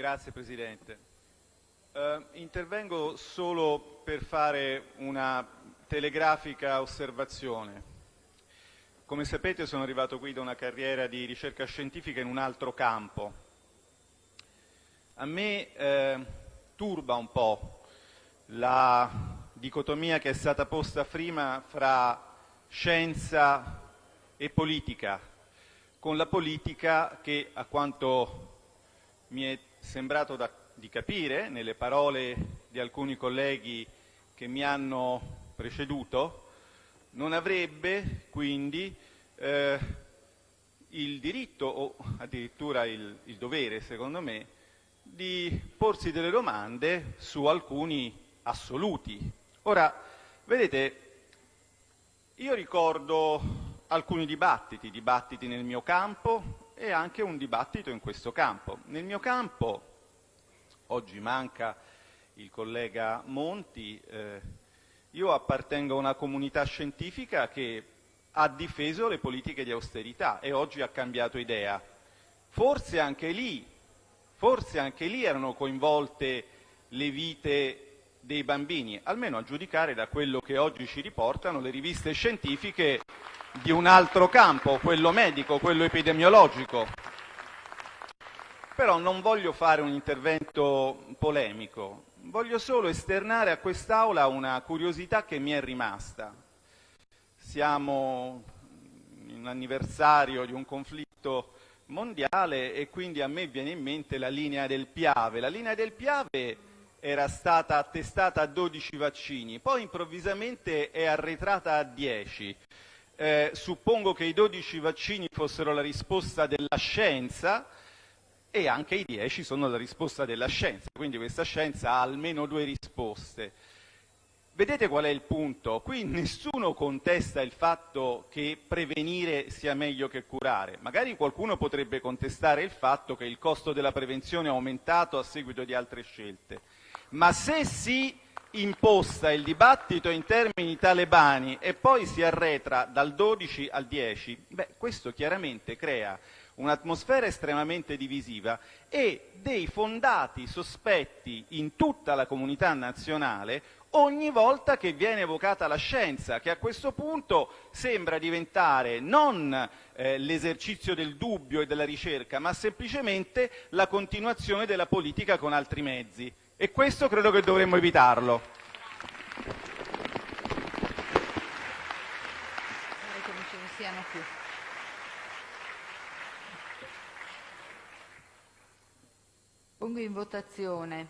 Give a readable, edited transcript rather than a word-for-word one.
Grazie Presidente. Intervengo solo per fare una telegrafica osservazione. Come sapete sono arrivato qui da una carriera di ricerca scientifica in un altro campo. A me turba un po' la dicotomia che è stata posta prima fra scienza e politica, con la politica che, a quanto mi è sembrato di capire nelle parole di alcuni colleghi che mi hanno preceduto, non avrebbe quindi il diritto o addirittura il dovere, secondo me, di porsi delle domande su alcuni assoluti. Ora, vedete, io ricordo alcuni dibattiti nel mio campo e anche un dibattito in questo campo. Nel mio campo, oggi manca il collega Monti, io appartengo a una comunità scientifica che ha difeso le politiche di austerità e oggi ha cambiato idea. Forse anche lì erano coinvolte le vite dei bambini, almeno a giudicare da quello che oggi ci riportano le riviste scientifiche di un altro campo, quello medico, quello epidemiologico. Però non voglio fare un intervento polemico, voglio solo esternare a quest'Aula una curiosità che mi è rimasta. Siamo in un anniversario di un conflitto mondiale e quindi a me viene in mente la linea del Piave. La linea del Piave era stata attestata a 12 vaccini, poi improvvisamente è arretrata a 10. Suppongo che i 12 vaccini fossero la risposta della scienza e anche i 10 sono la risposta della scienza, quindi questa scienza ha almeno 2 risposte. Vedete qual è il punto? Qui nessuno contesta il fatto che prevenire sia meglio che curare. Magari qualcuno potrebbe contestare il fatto che il costo della prevenzione è aumentato a seguito di altre scelte. Ma se si imposta il dibattito in termini talebani e poi si arretra dal 12 al 10, questo chiaramente crea un'atmosfera estremamente divisiva e dei fondati sospetti in tutta la comunità nazionale ogni volta che viene evocata la scienza, che a questo punto sembra diventare non l'esercizio del dubbio e della ricerca, ma semplicemente la continuazione della politica con altri mezzi. E questo credo che dovremmo evitarlo. Che non ce ne siano più. Pongo in votazione